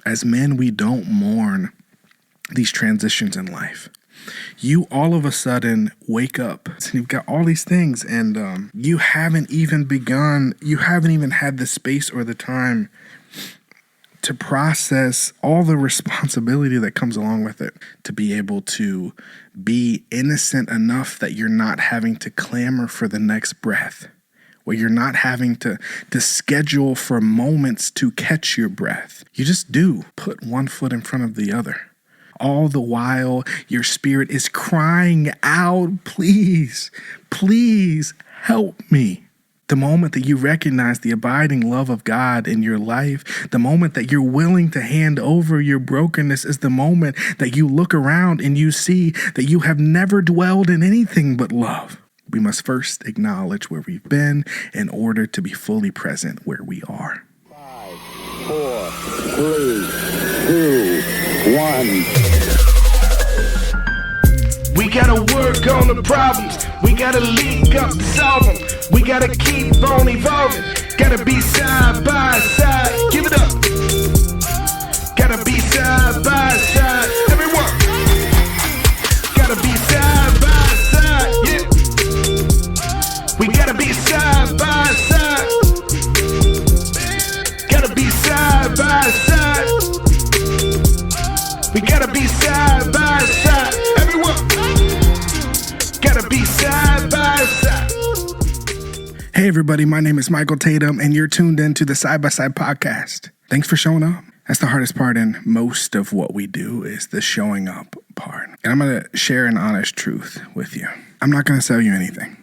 As men, we don't mourn these transitions in life. You all of a sudden wake up and you've got all these things, and you haven't even had the space or the time to process all the responsibility that comes along with it, to be able to be innocent enough that you're not having to clamor for the next breath, where you're not having to schedule for moments to catch your breath. You just do put one foot in front of the other. All the while, your spirit is crying out, please, please help me. The moment that you recognize the abiding love of God in your life, the moment that you're willing to hand over your brokenness, is the moment that you look around and you see that you have never dwelled in anything but love. We must first acknowledge where we've been in order to be fully present where we are. 5, 4, 3, 2, 1. We gotta work on the problems. We gotta link up to solve them. We gotta keep on evolving. Gotta be side by side. Give it up. Gotta be side by side. Everyone. Gotta be side by side. Yeah. We gotta be side by side. Gotta be side by side. We gotta be side by side. Everyone. Gotta be side by side. Hey everybody, my name is Michael Tatum and you're tuned in to the Side by Side podcast. Thanks for showing up. That's the hardest part in most of what we do, is the showing up part. And I'm going to share an honest truth with you. I'm not going to sell you anything.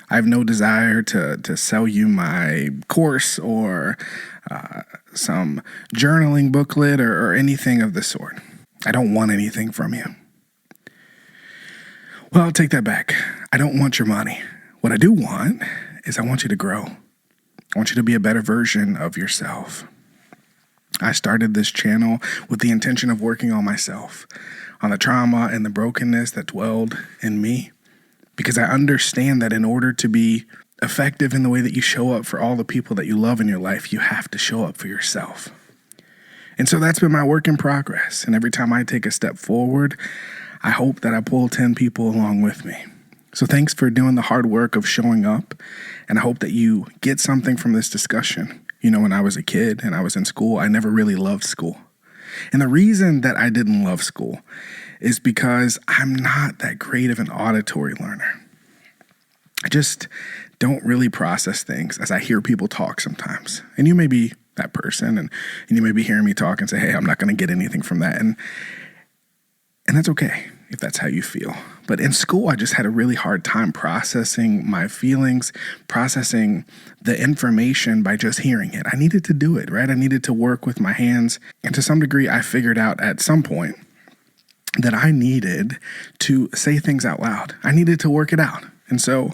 I have no desire to sell you my course or some journaling booklet or anything of the sort. I don't want anything from you. Well, I'll take that back. I don't want your money. What I do want is I want you to grow. I want you to be a better version of yourself. I started this channel with the intention of working on myself, on the trauma and the brokenness that dwelled in me, because I understand that in order to be effective in the way that you show up for all the people that you love in your life, you have to show up for yourself. And so that's been my work in progress. And every time I take a step forward, I hope that I pull 10 people along with me. So thanks for doing the hard work of showing up. And I hope that you get something from this discussion. You know, when I was a kid and I was in school, I never really loved school. And the reason that I didn't love school is because I'm not that great of an auditory learner. I just don't really process things as I hear people talk sometimes. And you may be that person, and you may be hearing me talk and say, hey, I'm not going to get anything from that. And that's okay if that's how you feel. But in school, I just had a really hard time processing my feelings, processing the information by just hearing it. I needed to do it, right? I needed to work with my hands. And to some degree, I figured out at some point that I needed to say things out loud. I needed to work it out. And so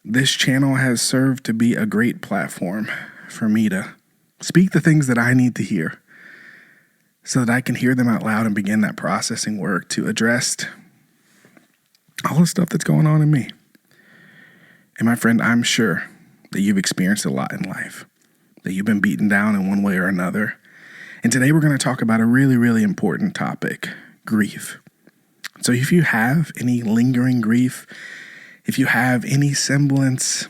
this channel has served to be a great platform for me to speak the things that I need to hear, so that I can hear them out loud and begin that processing work to address all the stuff that's going on in me. And my friend, I'm sure that you've experienced a lot in life, that you've been beaten down in one way or another. And today we're going to talk about a really, really important topic, grief. So if you have any lingering grief, if you have any semblance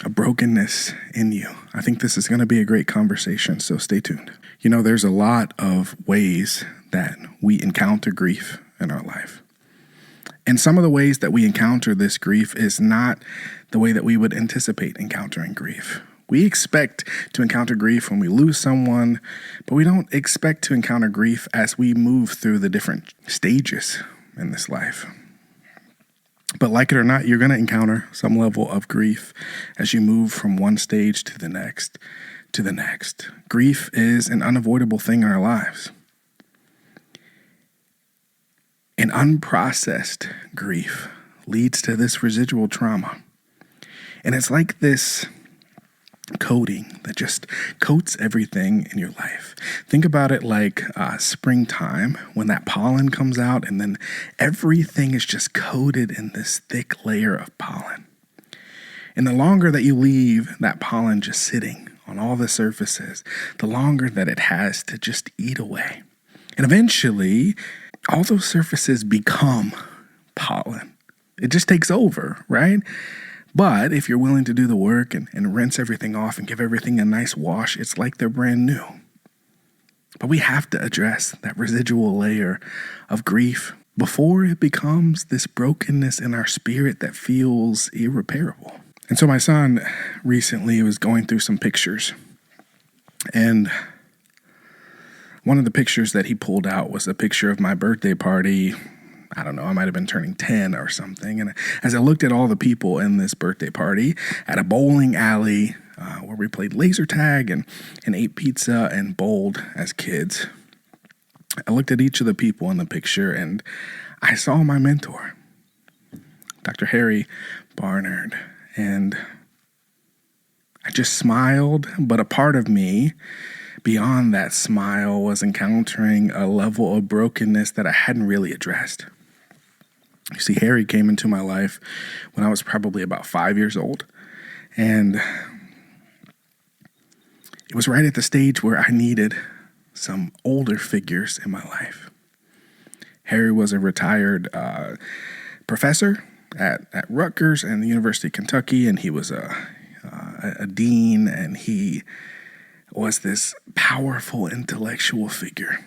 of brokenness in you, I think this is going to be a great conversation, so stay tuned. You know, there's a lot of ways that we encounter grief in our life. And some of the ways that we encounter this grief is not the way that we would anticipate encountering grief. We expect to encounter grief when we lose someone, but we don't expect to encounter grief as we move through the different stages in this life. But like it or not, you're going to encounter some level of grief as you move from one stage to the next. Grief is an unavoidable thing in our lives. An unprocessed grief leads to this residual trauma. And it's like this coating that just coats everything in your life. Think about it like springtime when that pollen comes out and then everything is just coated in this thick layer of pollen. And the longer that you leave that pollen just sitting on all the surfaces, the longer that it has to just eat away. And eventually, all those surfaces become pollen. It just takes over, right? But if you're willing to do the work and rinse everything off and give everything a nice wash, it's like they're brand new. But we have to address that residual layer of grief before it becomes this brokenness in our spirit that feels irreparable. And so my son recently was going through some pictures, and one of the pictures that he pulled out was a picture of my birthday party. I don't know, I might have been turning 10 or something. And as I looked at all the people in this birthday party at a bowling alley where we played laser tag and ate pizza and bowled as kids, I looked at each of the people in the picture and I saw my mentor, Dr. Harry Barnard. And I just smiled, but a part of me beyond that smile was encountering a level of brokenness that I hadn't really addressed. You see, Harry came into my life when I was probably about 5 years old. And it was right at the stage where I needed some older figures in my life. Harry was a retired professor at Rutgers and the University of Kentucky, and he was a dean, and he was this powerful intellectual figure.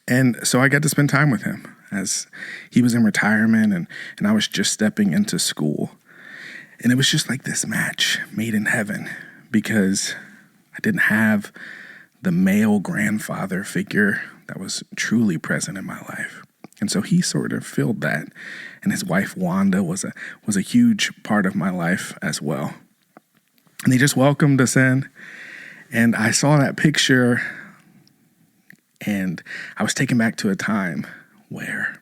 And so I got to spend time with him as he was in retirement and I was just stepping into school. And it was just like this match made in heaven because I didn't have the male grandfather figure that was truly present in my life. And so he sort of filled that. And his wife, Wanda, was a huge part of my life as well. And they just welcomed us in. And I saw that picture and I was taken back to a time where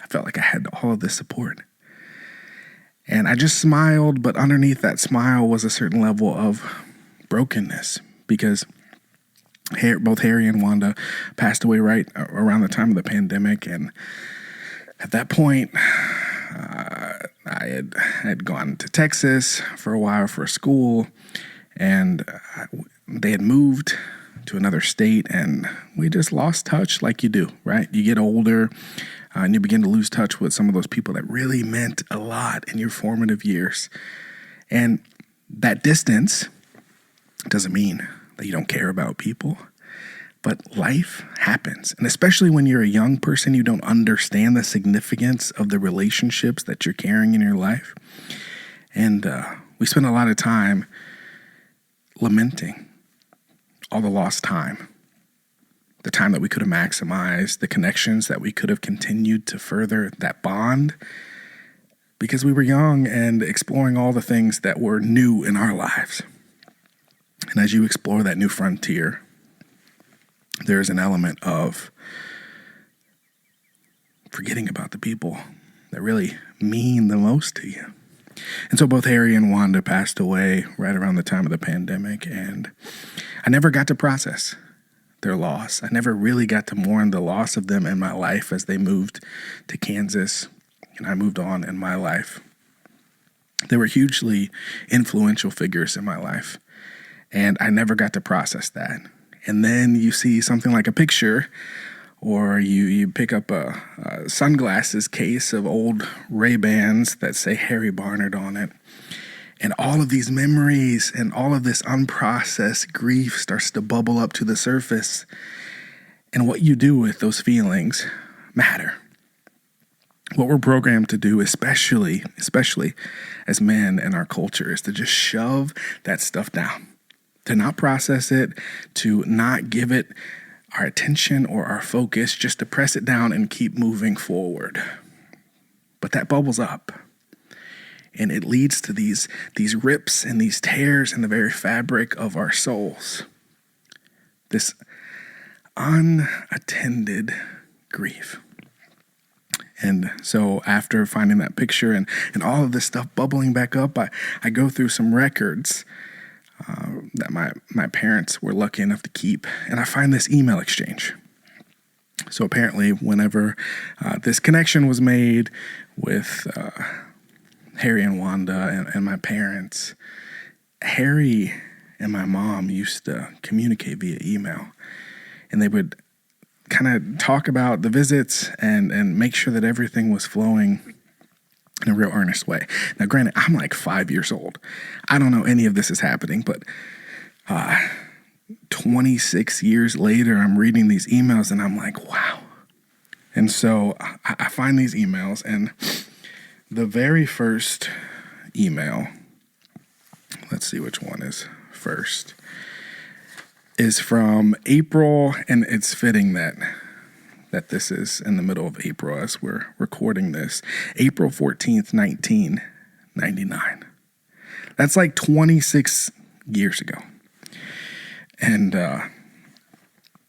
I felt like I had all of this support. And I just smiled, but underneath that smile was a certain level of brokenness because both Harry and Wanda passed away right around the time of the pandemic. And at that point, I had gone to Texas for a while for school, and they had moved to another state, and we just lost touch like you do, right? You get older, and you begin to lose touch with some of those people that really meant a lot in your formative years. And that distance doesn't mean that you don't care about people, but life happens. And especially when you're a young person, you don't understand the significance of the relationships that you're carrying in your life. And we spend a lot of time lamenting all the lost time, the time that we could have maximized, the connections that we could have continued to further that bond because we were young and exploring all the things that were new in our lives. And as you explore that new frontier, there is an element of forgetting about the people that really mean the most to you. And so both Harry and Wanda passed away right around the time of the pandemic, and I never got to process their loss. I never really got to mourn the loss of them in my life as they moved to Kansas and I moved on in my life. They were hugely influential figures in my life, and I never got to process that. And then you see something like a picture, or you pick up a sunglasses case of old Ray-Bans that say Harry Barnard on it. And all of these memories and all of this unprocessed grief starts to bubble up to the surface. And what you do with those feelings matter. What we're programmed to do, especially as men in our culture, is to just shove that stuff down, to not process it, to not give it our attention or our focus, just to press it down and keep moving forward. But that bubbles up, and it leads to these rips and these tears in the very fabric of our souls. This unattended grief. And so after finding that picture and all of this stuff bubbling back up, I go through some records that my parents were lucky enough to keep. And I find this email exchange. So apparently whenever this connection was made with Harry and Wanda and my parents, Harry and my mom used to communicate via email, and they would kind of talk about the visits and make sure that everything was flowing in a real earnest way. Now, granted, I'm like 5 years old. I don't know any of this is happening, but 26 years later, I'm reading these emails and I'm like, wow. And so I find these emails, and the very first email, let's see which one is first, is from April, and it's fitting that this is in the middle of April as we're recording this. April 14th, 1999. That's like 26 years ago. And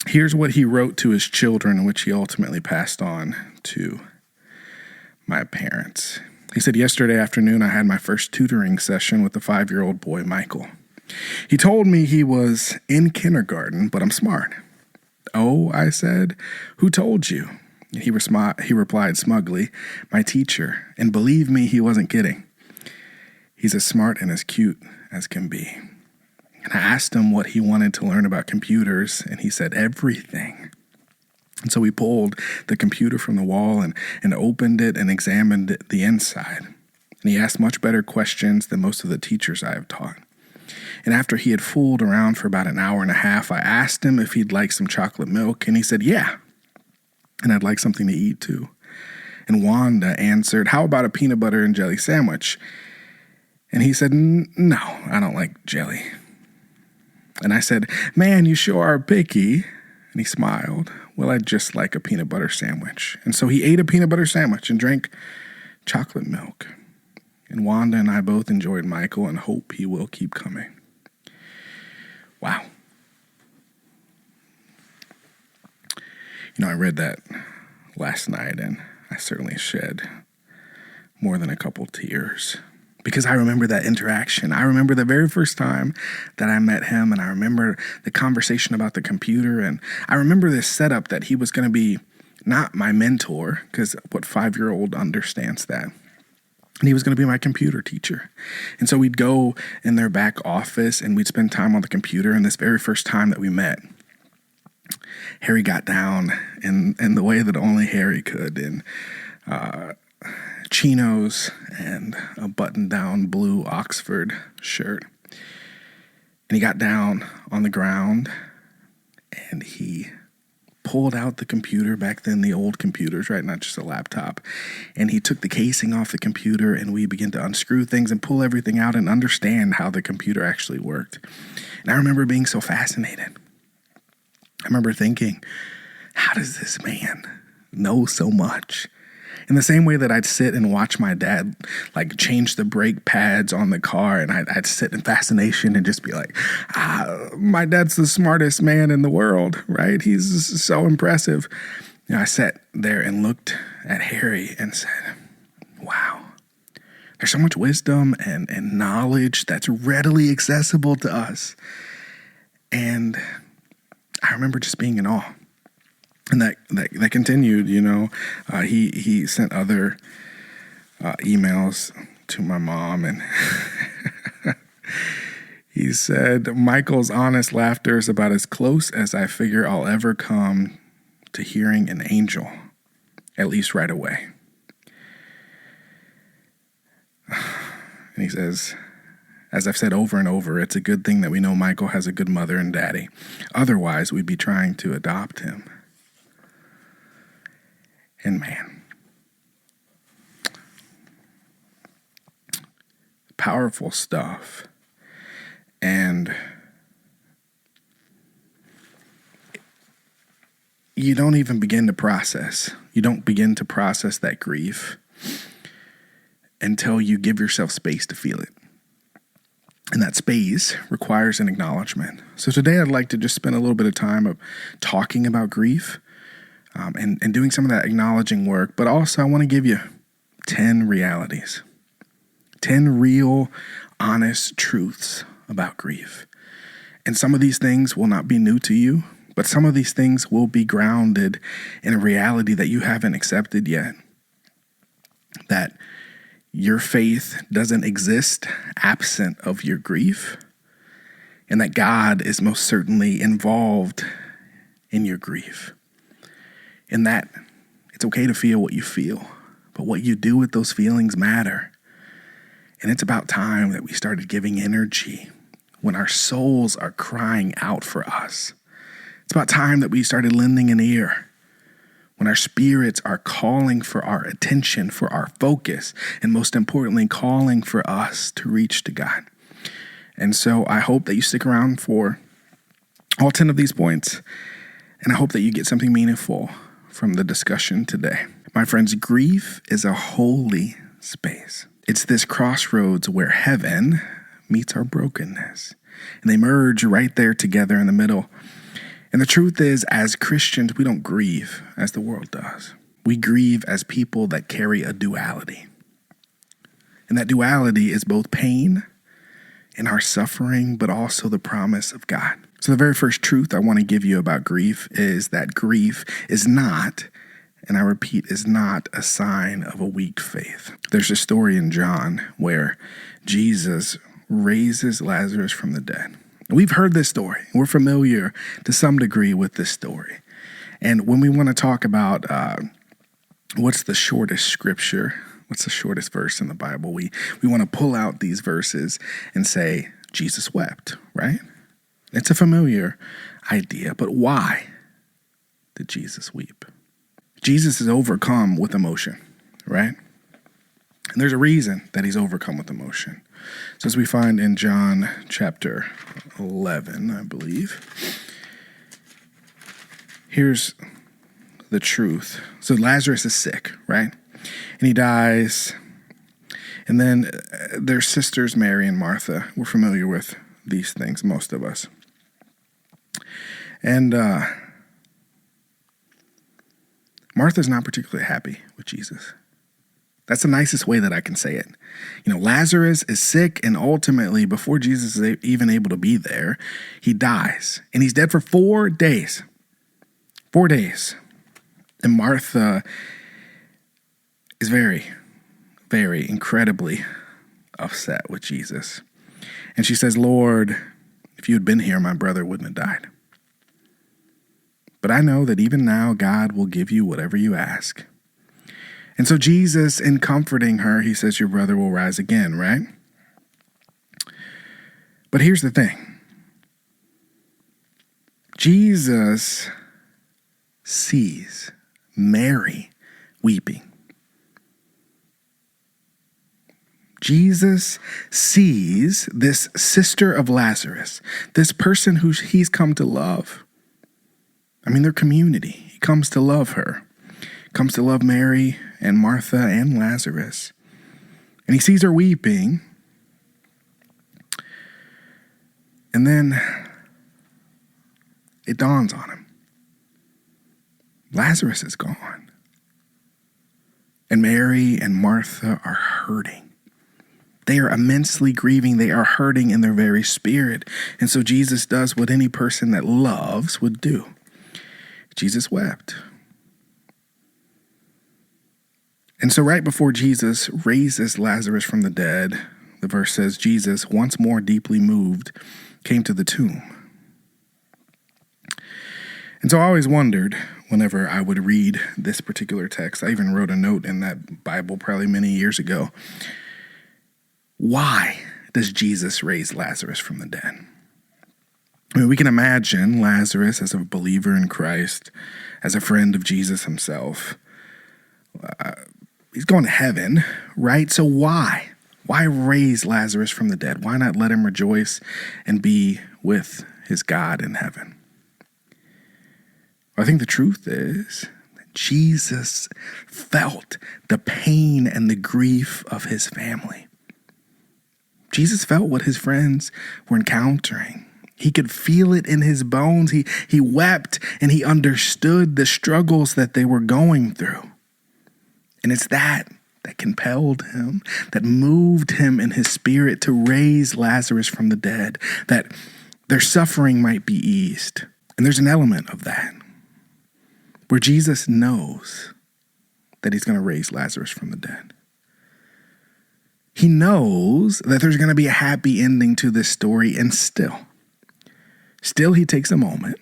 here's what he wrote to his children, which he ultimately passed on to my parents. He said, "Yesterday afternoon, I had my first tutoring session with the 5-year-old boy, Michael. He told me he was in kindergarten, but I'm smart." "Oh," I said, "who told you?" And he replied smugly, "My teacher." And believe me, he wasn't kidding. He's as smart and as cute as can be. And I asked him what he wanted to learn about computers, and he said everything. And so we pulled the computer from the wall and opened it and examined the inside. And he asked much better questions than most of the teachers I have taught. And after he had fooled around for about an hour and a half, I asked him if he'd like some chocolate milk, and he said, "Yeah, and I'd like something to eat too." And Wanda answered, "How about a peanut butter and jelly sandwich?" And he said, "No, I don't like jelly." And I said, "Man, you sure are picky." And he smiled. "Well, I'd just like a peanut butter sandwich." And so he ate a peanut butter sandwich and drank chocolate milk. And Wanda and I both enjoyed Michael and hope he will keep coming. Wow. I read that last night, and I certainly shed more than a couple tears, because I remember that interaction. I remember the very first time that I met him, and I remember the conversation about the computer, and I remember this setup that he was going to be not my mentor, because what 5-year-old understands that? And he was going to be my computer teacher. And so we'd go in their back office and we'd spend time on the computer. And this very first time that we met, Harry got down in the way that only Harry could, in chinos and a button-down blue Oxford shirt. And he got down on the ground and he pulled out the computer, back then the old computers, right? Not just a laptop. And he took the casing off the computer, and we began to unscrew things and pull everything out and understand how the computer actually worked. And I remember being so fascinated. I remember thinking, how does this man know so much? In the same way that I'd sit and watch my dad like change the brake pads on the car, and I'd sit in fascination and just be like, my dad's the smartest man in the world, right? He's so impressive. I sat there and looked at Harry and said, wow, there's so much wisdom and knowledge that's readily accessible to us. And I remember just being in awe. And that continued, he sent other emails to my mom, and he said, "Michael's honest laughter is about as close as I figure I'll ever come to hearing an angel, at least right away." And he says, "As I've said over and over, it's a good thing that we know Michael has a good mother and daddy. Otherwise, we'd be trying to adopt him." And man, powerful stuff. And you don't even begin to process. You don't begin to process that grief until you give yourself space to feel it. And that space requires an acknowledgement. So today I'd like to just spend a little bit of time of talking about grief, and doing some of that acknowledging work. But also I want to give you 10 realities, 10 real, honest truths about grief. And some of these things will not be new to you, but some of these things will be grounded in a reality that you haven't accepted yet. That your faith doesn't exist absent of your grief. and that God is most certainly involved in your grief, and that it's okay to feel what you feel, but what you do with those feelings matter. And it's about time that we started giving energy when our souls are crying out for us. It's about time that we started lending an ear when our spirits are calling for our attention, for our focus, and most importantly, calling for us to reach to God. And so I hope that you stick around for all 10 of these points, and I hope that you get something meaningful from the discussion today. My friends, grief is a holy space. It's this crossroads where heaven meets our brokenness, and they merge right there together in the middle. And the truth is, as Christians, we don't grieve as the world does. We grieve as people that carry a duality. And that duality is both pain and our suffering, but also the promise of God. So the very first truth I want to give you about grief is that grief is not, and I repeat, is not a sign of a weak faith. There's a story in John where Jesus raises Lazarus from the dead. We've heard this story. We're familiar to some degree with this story. And when we want to talk about what's the shortest scripture, what's the shortest verse in the Bible, we want to pull out these verses and say, Jesus wept, right? It's a familiar idea, but why did Jesus weep? Jesus is overcome with emotion, right? And there's a reason that he's overcome with emotion. So as we find in John chapter 11, I believe, here's the truth. So Lazarus is sick, right? And he dies. And then their sisters, Mary and Martha. We're familiar with these things, most of us. And Martha's not particularly happy with Jesus. That's the nicest way that I can say it. You know, Lazarus is sick, and ultimately, before Jesus is even able to be there, he dies. And he's dead for 4 days. 4 days. And Martha is very, very incredibly upset with Jesus. And she says, Lord, if you had been here, my brother wouldn't have died. But I know that even now, God will give you whatever you ask. And so Jesus, in comforting her, he says, your brother will rise again, right? But here's the thing. Jesus sees Mary weeping. Jesus sees this sister of Lazarus, this person who he's come to love. I mean, their community. He comes to love her. Comes to love Mary and Martha and Lazarus. And he sees her weeping. And then it dawns on him. Lazarus is gone. And Mary and Martha are hurting. They are immensely grieving. They are hurting in their very spirit. And so Jesus does what any person that loves would do. Jesus wept. And so right before Jesus raises Lazarus from the dead, the verse says, Jesus, once more deeply moved, came to the tomb. And so I always wondered, whenever I would read this particular text, I even wrote a note in that Bible probably many years ago, why does Jesus raise Lazarus from the dead? I mean, we can imagine Lazarus as a believer in Christ, as a friend of Jesus himself. He's going to heaven, right? So why? Why raise Lazarus from the dead? Why not let him rejoice and be with his God in heaven? Well, I think the truth is that Jesus felt the pain and the grief of his family. Jesus felt what his friends were encountering. He could feel it in his bones. He wept and he understood the struggles that they were going through. And it's that compelled him, that moved him in his spirit to raise Lazarus from the dead, that their suffering might be eased. And there's an element of that where Jesus knows that he's going to raise Lazarus from the dead. He knows that there's going to be a happy ending to this story, and still, Still, he takes a moment.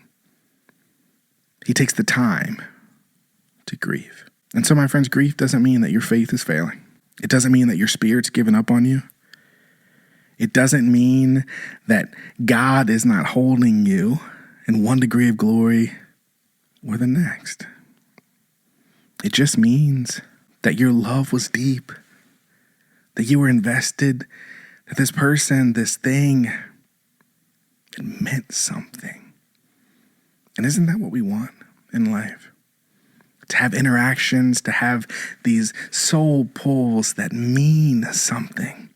He takes the time to grieve. And so, my friends, grief doesn't mean that your faith is failing. It doesn't mean that your spirit's given up on you. It doesn't mean that God is not holding you in one degree of glory or the next. It just means that your love was deep, that you were invested, that this person, this thing, it meant something. And isn't that what we want in life? To have interactions, to have these soul pulls that mean something,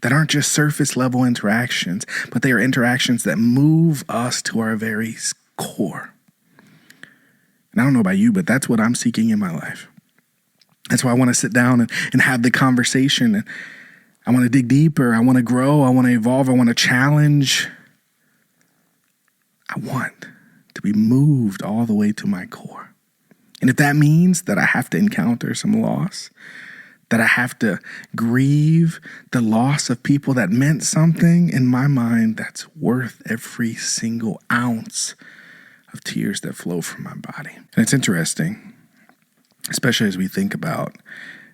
that aren't just surface level interactions, but they are interactions that move us to our very core. And I don't know about you, but that's what I'm seeking in my life. That's why I want to sit down and have the conversation. And I want to dig deeper. I want to grow. I want to evolve. I want to challenge. I want to be moved all the way to my core. And if that means that I have to encounter some loss, that I have to grieve the loss of people that meant something, in my mind, that's worth every single ounce of tears that flow from my body. And it's interesting, especially as we think about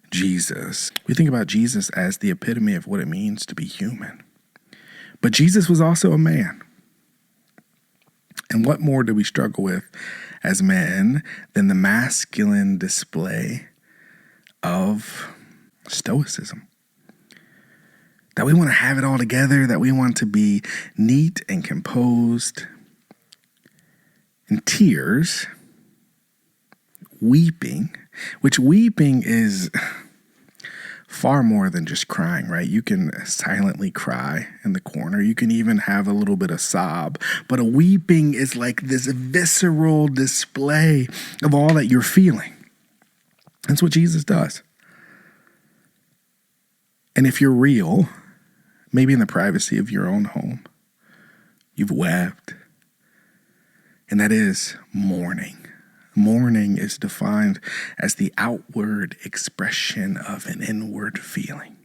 Jesus. We think about Jesus as the epitome of what it means to be human. But Jesus was also a man. And what more do we struggle with as men than the masculine display of stoicism? That we want to have it all together, that we want to be neat and composed. And tears, weeping, which weeping is far more than just crying, right? You can silently cry in the corner. You can even have a little bit of sob. But a weeping is like this visceral display of all that you're feeling. That's what Jesus does. And if you're real, maybe in the privacy of your own home, you've wept. And that is mourning. Mourning is defined as the outward expression of an inward feeling.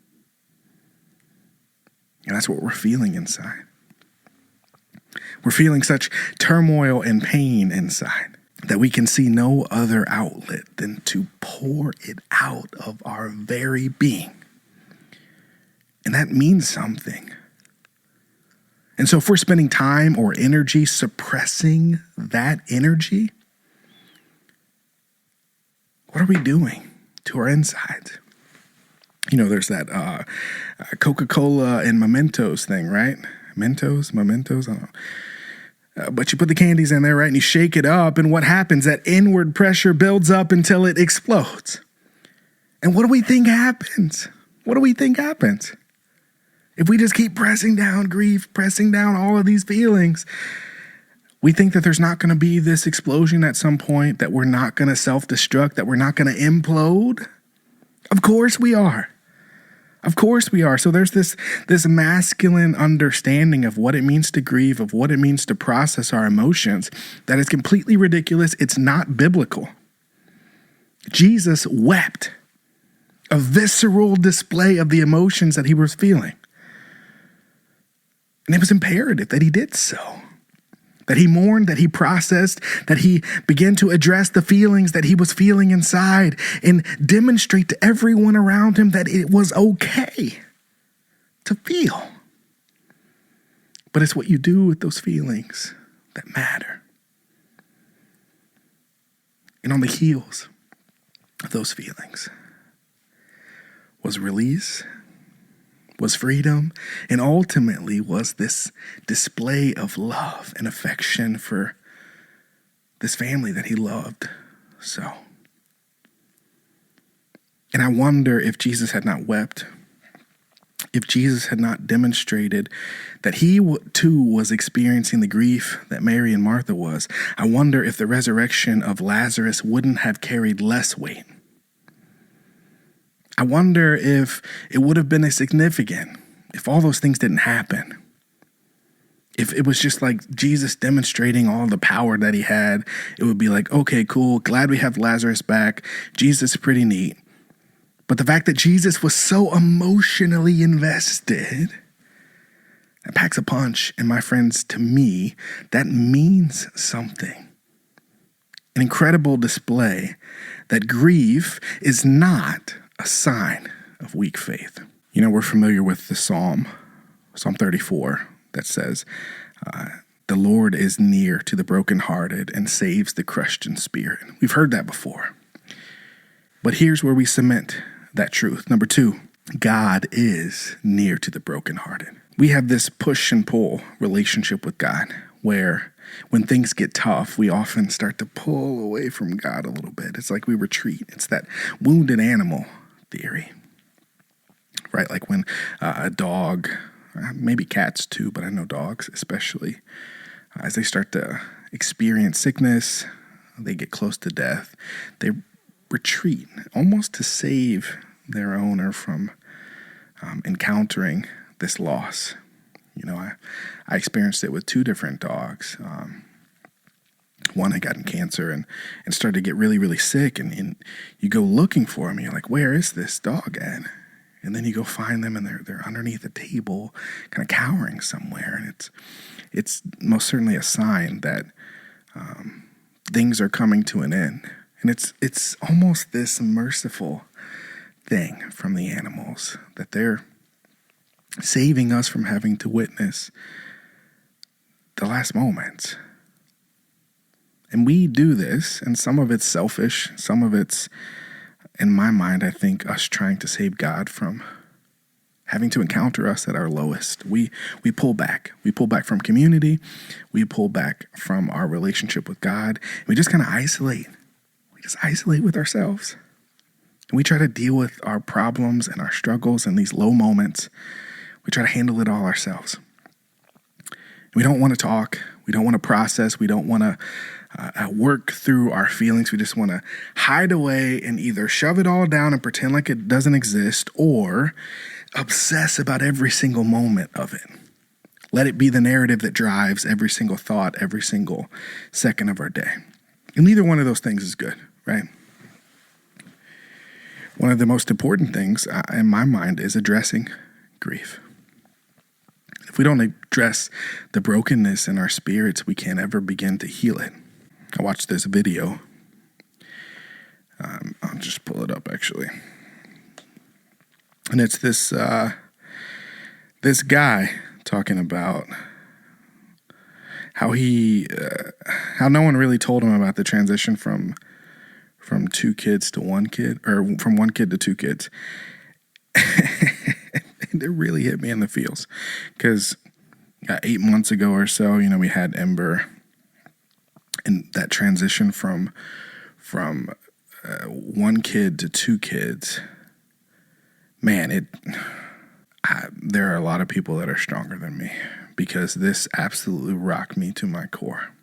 And that's what we're feeling inside. We're feeling such turmoil and pain inside that we can see no other outlet than to pour it out of our very being. And that means something. And so if we're spending time or energy suppressing that energy, what are we doing to our insides? You know, there's that Coca-Cola and Mementos thing, right? Mementos, I don't know. But you put the candies in there, right? And you shake it up. And what happens? That inward pressure builds up until it explodes. And what do we think happens? If we just keep pressing down grief, pressing down all of these feelings, we think that there's not going to be this explosion at some point, that we're not going to self-destruct, that we're not going to implode. Of course we are. So there's this masculine understanding of what it means to grieve, of what it means to process our emotions, that is completely ridiculous. It's not biblical. Jesus wept, a visceral display of the emotions that he was feeling. And it was imperative that he did so. That he mourned, that he processed, that he began to address the feelings that he was feeling inside and demonstrate to everyone around him that it was okay to feel. But it's what you do with those feelings that matter. And on the heels of those feelings was release, was freedom, and ultimately was this display of love and affection for this family that he loved so. And I wonder if Jesus had not wept, if Jesus had not demonstrated that he too was experiencing the grief that Mary and Martha was, I wonder if the resurrection of Lazarus wouldn't have carried less weight. I wonder if it would have been as significant if all those things didn't happen. If it was just like Jesus demonstrating all the power that he had, it would be like, okay, cool, glad we have Lazarus back. Jesus is pretty neat. But the fact that Jesus was so emotionally invested That packs a punch. And my friends, to me, that means something. An incredible display that grief is not a sign of weak faith. You know, we're familiar with the Psalm 34, that says, the Lord is near to the brokenhearted and saves the crushed in spirit. We've heard that before. But here's where we cement that truth. Number 2, God is near to the brokenhearted. We have this push and pull relationship with God where when things get tough, we often start to pull away from God a little bit. It's like we retreat. It's that wounded animal theory, right? Like when a dog, maybe cats too, but I know dogs especially, as they start to experience sickness, they get close to death, they retreat almost to save their owner from encountering this loss. You know, I experienced it with 2 different dogs. One had gotten cancer and started to get really, really sick. And you go looking for him. You're like, where is this dog at? And then you go find them and they're underneath a table, kind of cowering somewhere. And it's most certainly a sign that things are coming to an end. And it's almost this merciful thing from the animals that they're saving us from having to witness the last moments. And we do this, and some of it's selfish, some of it's, in my mind, I think, us trying to save God from having to encounter us at our lowest. We pull back. We pull back from community. We pull back from our relationship with God. We just kind of isolate. We just isolate with ourselves. And we try to deal with our problems and our struggles in these low moments. We try to handle it all ourselves. We don't want to talk. We don't want to process. We don't want to work through our feelings. We just want to hide away and either shove it all down and pretend like it doesn't exist or obsess about every single moment of it. Let it be the narrative that drives every single thought, every single second of our day. And neither one of those things is good, right? One of the most important things in my mind is addressing grief. If we don't address the brokenness in our spirits, we can't ever begin to heal it. I watched this video. I'll just pull it up, actually. And it's this guy talking about how how no one really told him about the transition from 2 kids to 1 kid, or from 1 kid to 2 kids. It really hit me in the feels because 8 months ago or so, you know, we had Ember, and that transition from 1 kid to 2 kids. Man, there are a lot of people that are stronger than me because this absolutely rocked me to my core.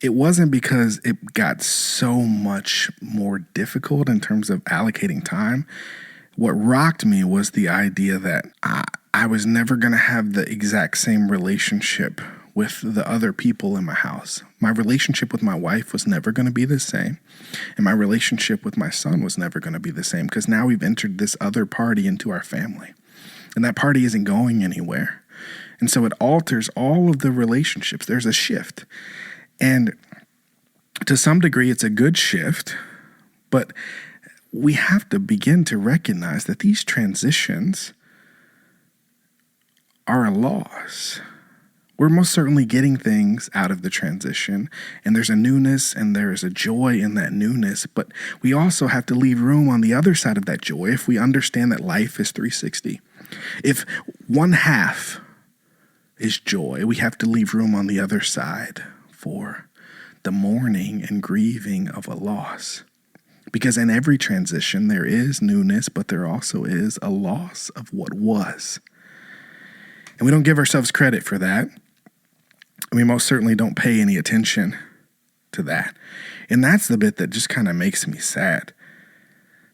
It wasn't because it got so much more difficult in terms of allocating time. What rocked me was the idea that I was never going to have the exact same relationship with the other people in my house. My relationship with my wife was never going to be the same. And my relationship with my son was never going to be the same because now we've entered this other party into our family. And that party isn't going anywhere. And so it alters all of the relationships. There's a shift. And to some degree, it's a good shift. But we have to begin to recognize that these transitions are a loss. We're most certainly getting things out of the transition, and there's a newness and there's a joy in that newness, but we also have to leave room on the other side of that joy if we understand that life is 360. If 1/2 is joy, we have to leave room on the other side for the mourning and grieving of a loss. Because in every transition, there is newness, but there also is a loss of what was. And we don't give ourselves credit for that. We most certainly don't pay any attention to that. And that's the bit that just kind of makes me sad,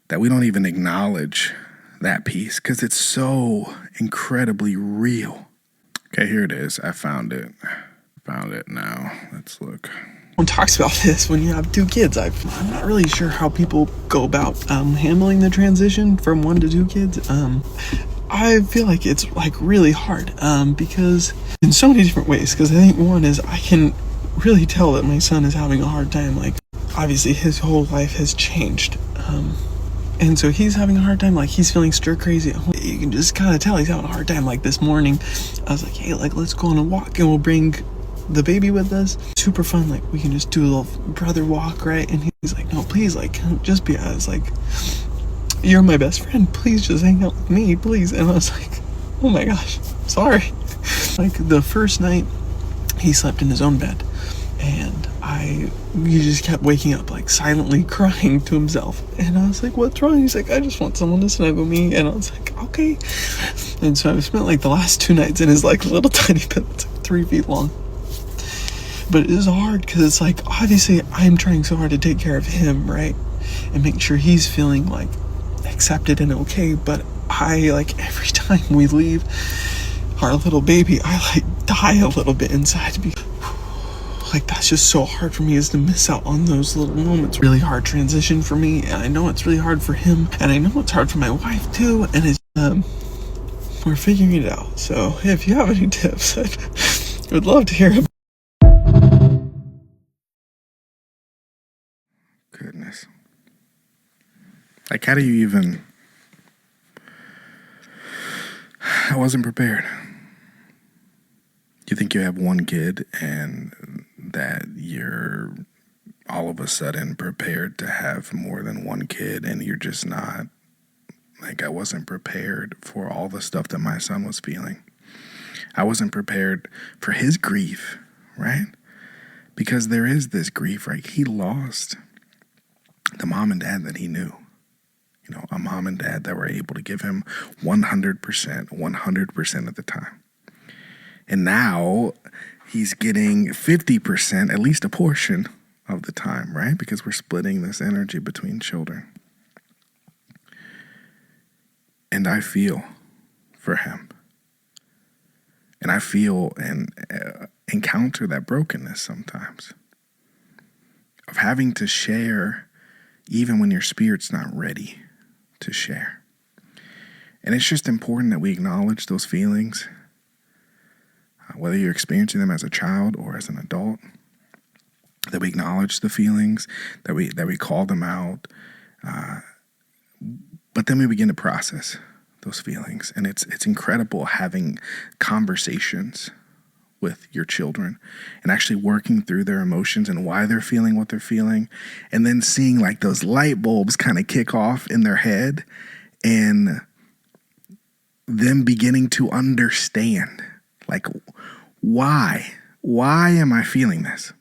that we don't even acknowledge that piece because it's so incredibly real. Okay, here it is. I found it. Found it now. Let's look. One talks about this when you have 2 kids. I'm not really sure how people go about handling the transition from 1 to 2 kids. I feel like it's like really hard because in so many different ways, because I think one is I can really tell that my son is having a hard time. Like, obviously his whole life has changed, and so he's having a hard time. Like, he's feeling stir crazy at home. You can just kind of tell he's having a hard time. Like, this morning I was like, hey, like, let's go on a walk and we'll bring the baby with us. Super fun. Like, we can just do a little brother walk, right? And he's like, no, please, like, just be us. Like, you're my best friend, please just hang out with me, please. And I was like, oh my gosh, sorry. Like, the first night he slept in his own bed, and he just kept waking up, like, silently crying to himself. And I was like, what's wrong? He's like, I just want someone to snuggle me. And I was like, okay. And so I've spent like the last 2 nights in his like little tiny bed that's like 3 feet long. But it is hard because it's like, obviously I'm trying so hard to take care of him, right? And make sure he's feeling like accepted and okay. But I, like, every time we leave our little baby, I like die a little bit inside because, like, that's just so hard for me, is to miss out on those little moments. Really hard transition for me, and I know it's really hard for him, and I know it's hard for my wife too, and it's we're figuring it out. So if you have any tips, I would love to hear them. Goodness. Like, how do you even... I wasn't prepared. You think you have one kid and that you're all of a sudden prepared to have more than one kid, and you're just not. Like, I wasn't prepared for all the stuff that my son was feeling. I wasn't prepared for his grief, right? Because there is this grief, right? He lost the mom and dad that he knew. You know, a mom and dad that were able to give him 100% at the time. And now he's getting 50%, at least a portion of the time, right? Because we're splitting this energy between children. And I feel for him. And I feel and encounter that brokenness sometimes of having to share even when your spirit's not ready to share. And it's just important that we acknowledge those feelings, whether you're experiencing them as a child or as an adult, that we acknowledge the feelings, that we call them out, but then we begin to process those feelings. And it's incredible having conversations with your children and actually working through their emotions and why they're feeling what they're feeling, and then seeing like those light bulbs kind of kick off in their head and them beginning to understand, like, why am I feeling this?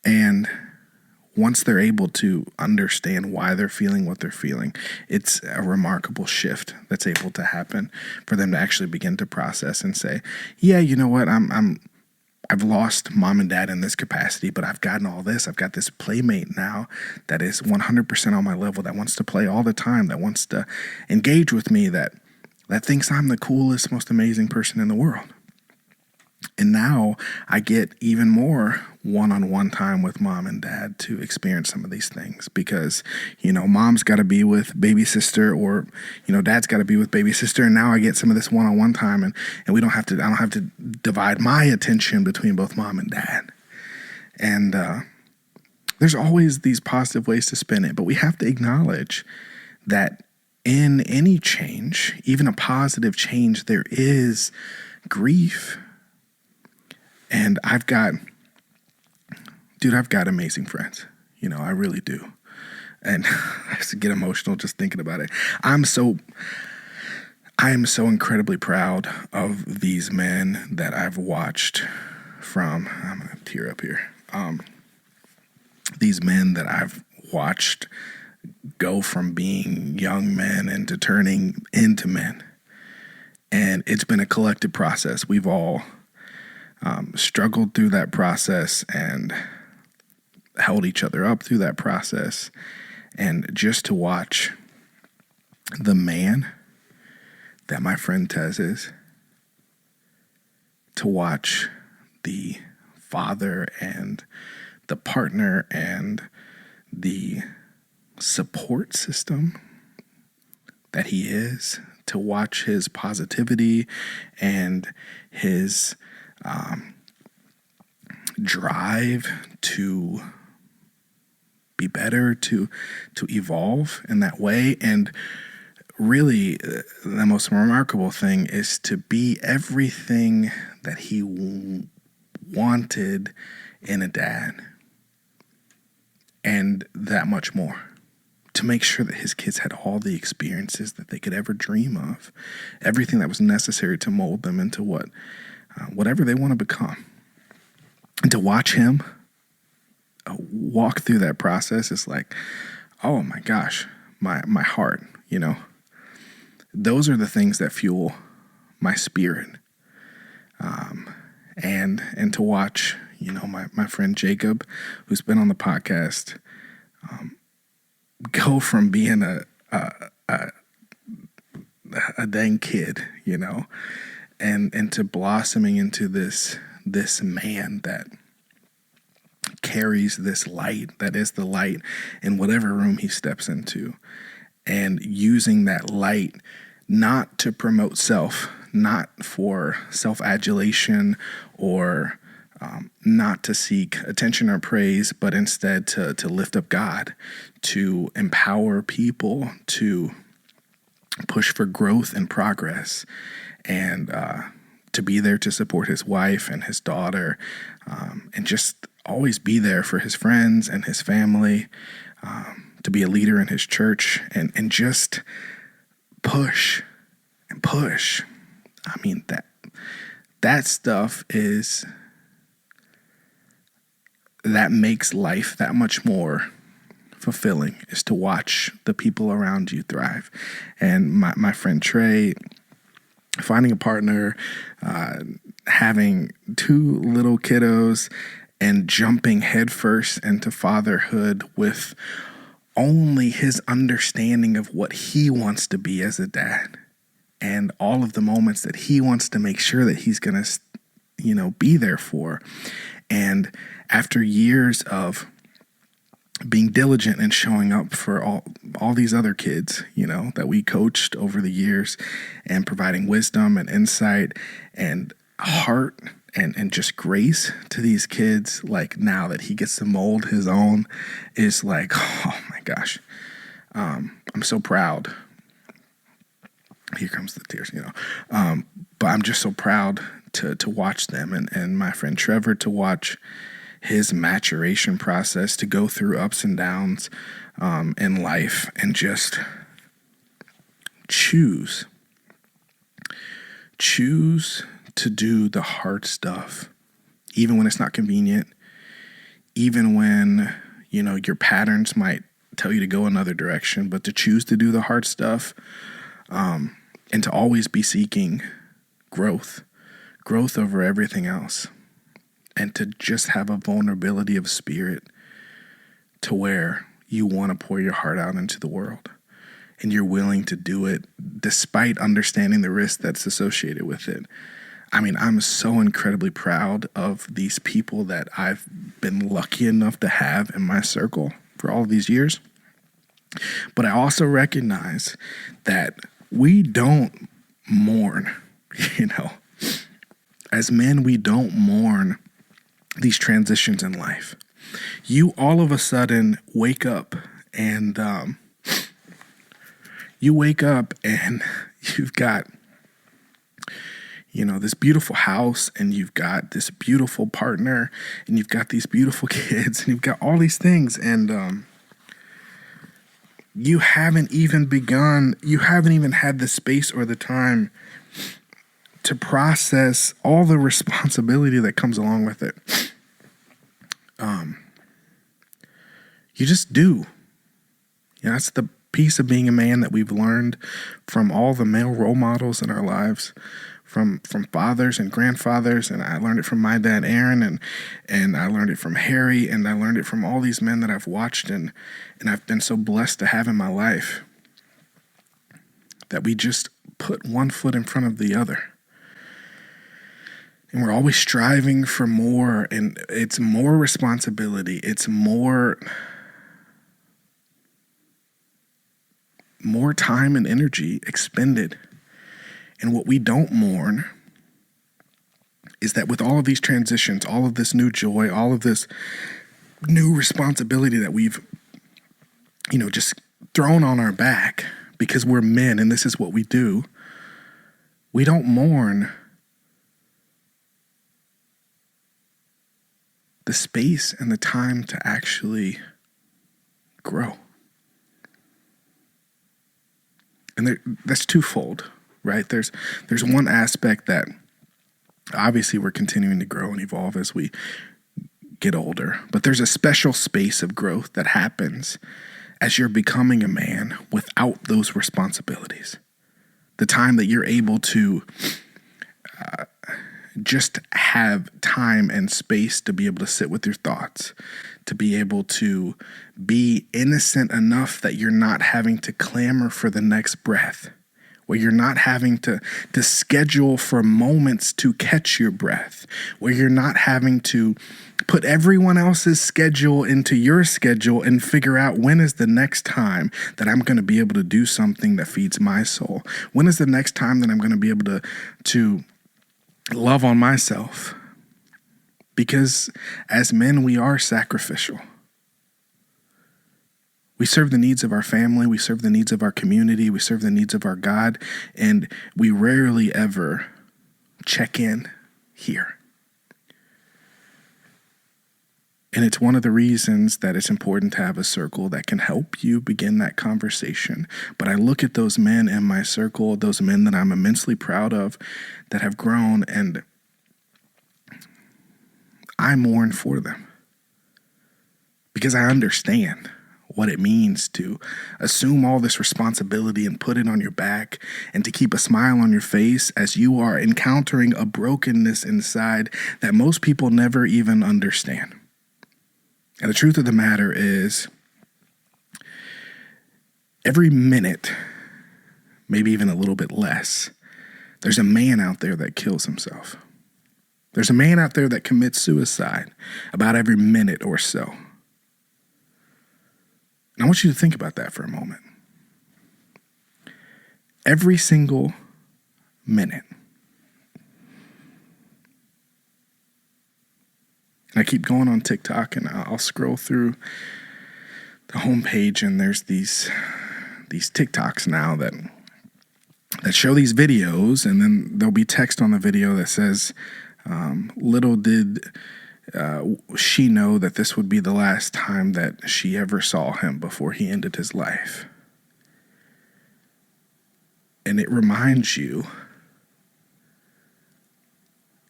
And once they're able to understand why they're feeling what they're feeling, it's a remarkable shift that's able to happen for them to actually begin to process and say, yeah, you know what, I've lost mom and dad in this capacity, but I've gotten all this. I've got this playmate now that is 100% on my level, that wants to play all the time, that wants to engage with me, that thinks I'm the coolest, most amazing person in the world. And now I get even more one-on-one time with mom and dad to experience some of these things because, you know, mom's got to be with baby sister, or, you know, dad's got to be with baby sister. And now I get some of this one-on-one time, and I don't have to divide my attention between both mom and dad. And there's always these positive ways to spin it, but we have to acknowledge that in any change, even a positive change, there is grief. And I've got amazing friends. You know, I really do. And I have to get emotional just thinking about it. I am so incredibly proud of these men that I've watched from, I'm going to tear up here. These men that I've watched go from being young men into turning into men. And it's been a collective process. We've all struggled through that process and held each other up through that process. And just to watch the man that my friend Tez is, to watch the father and the partner and the support system that he is, to watch his positivity and his drive to be better, to evolve in that way. And really, the most remarkable thing is to be everything that he wanted in a dad, and that much more, to make sure that his kids had all the experiences that they could ever dream of, everything that was necessary to mold them into whatever they want to become. And to watch him walk through that process is like, oh my gosh, my heart, those are the things that fuel my spirit. And to watch, my friend Jacob, who's been on the podcast, go from being a dang kid, and to blossoming into this man that carries this light, that is the light in whatever room he steps into, and using that light not to promote self, not for self-adulation or not to seek attention or praise, but instead to lift up God, to empower people, to push for growth and progress, and to be there to support his wife and his daughter, and just always be there for his friends and his family, to be a leader in his church, and just push and push. I mean, that stuff that makes life that much more fulfilling, is to watch the people around you thrive. And my friend Trey, finding a partner, having 2 little kiddos, and jumping headfirst into fatherhood with only his understanding of what he wants to be as a dad, and all of the moments that he wants to make sure that he's going to, be there for. And after years of being diligent and showing up for all these other kids, that we coached over the years, and providing wisdom and insight and heart and just grace to these kids, like, now that he gets to mold his own, is like, oh my gosh, I'm so proud. Here comes the tears, but I'm just so proud to watch them, and my friend Trevor, to watch his maturation process, to go through ups and downs in life, and just choose to do the hard stuff, even when it's not convenient, even when, your patterns might tell you to go another direction, but to choose to do the hard stuff, and to always be seeking growth over everything else, and to just have a vulnerability of spirit to where you want to pour your heart out into the world, and you're willing to do it despite understanding the risk that's associated with it. I mean, I'm so incredibly proud of these people that I've been lucky enough to have in my circle for all of these years. But I also recognize that we don't mourn, As men, we don't mourn these transitions in life. You all of a sudden wake up and you've got, this beautiful house, and you've got this beautiful partner, and you've got these beautiful kids, and you've got all these things, and you haven't even had the space or the time to process all the responsibility that comes along with it. You just do. That's the piece of being a man that we've learned from all the male role models in our lives, from fathers and grandfathers, and I learned it from my dad, Aaron, and I learned it from Harry, and I learned it from all these men that I've watched and I've been so blessed to have in my life, that we just put one foot in front of the other. And we're always striving for more, and it's more responsibility. It's more more time and energy expended. And what we don't mourn is that with all of these transitions, all of this new joy, all of this new responsibility that we've, just thrown on our back because we're men and this is what we do, we don't mourn the space and the time to actually grow. And that's twofold, right? There's one aspect that obviously we're continuing to grow and evolve as we get older, but there's a special space of growth that happens as you're becoming a man without those responsibilities. The time that you're able to just have time and space to be able to sit with your thoughts, to be able to be innocent enough that you're not having to clamor for the next breath, where you're not having to schedule for moments to catch your breath, where you're not having to put everyone else's schedule into your schedule and figure out when is the next time that I'm going to be able to do something that feeds my soul. When is the next time that I'm going to be able to love on myself? Because as men, we are sacrificial. We serve the needs of our family, we serve the needs of our community, we serve the needs of our God, and we rarely ever check in here. And it's one of the reasons that it's important to have a circle that can help you begin that conversation. But I look at those men in my circle, those men that I'm immensely proud of, that have grown, and I mourn for them. Because I understand what it means to assume all this responsibility and put it on your back and to keep a smile on your face as you are encountering a brokenness inside that most people never even understand. And the truth of the matter is, every minute, maybe even a little bit less, there's a man out there that kills himself. There's a man out there that commits suicide about every minute or so. And I want you to think about that for a moment. Every single minute. And I keep going on TikTok and I'll scroll through the homepage and there's these TikToks now that show these videos, and then there'll be text on the video that says, little did she know that this would be the last time that she ever saw him before he ended his life. And it reminds you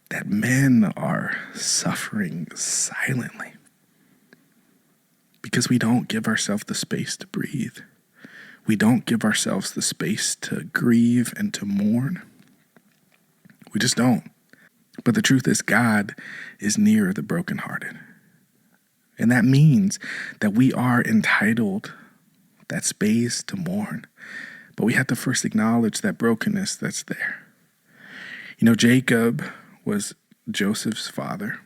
that men are suffering silently because we don't give ourselves the space to breathe. We don't give ourselves the space to grieve and to mourn. We just don't. But the truth is, God is near the brokenhearted. And that means that we are entitled that space to mourn. But we have to first acknowledge that brokenness that's there. Jacob was Joseph's father,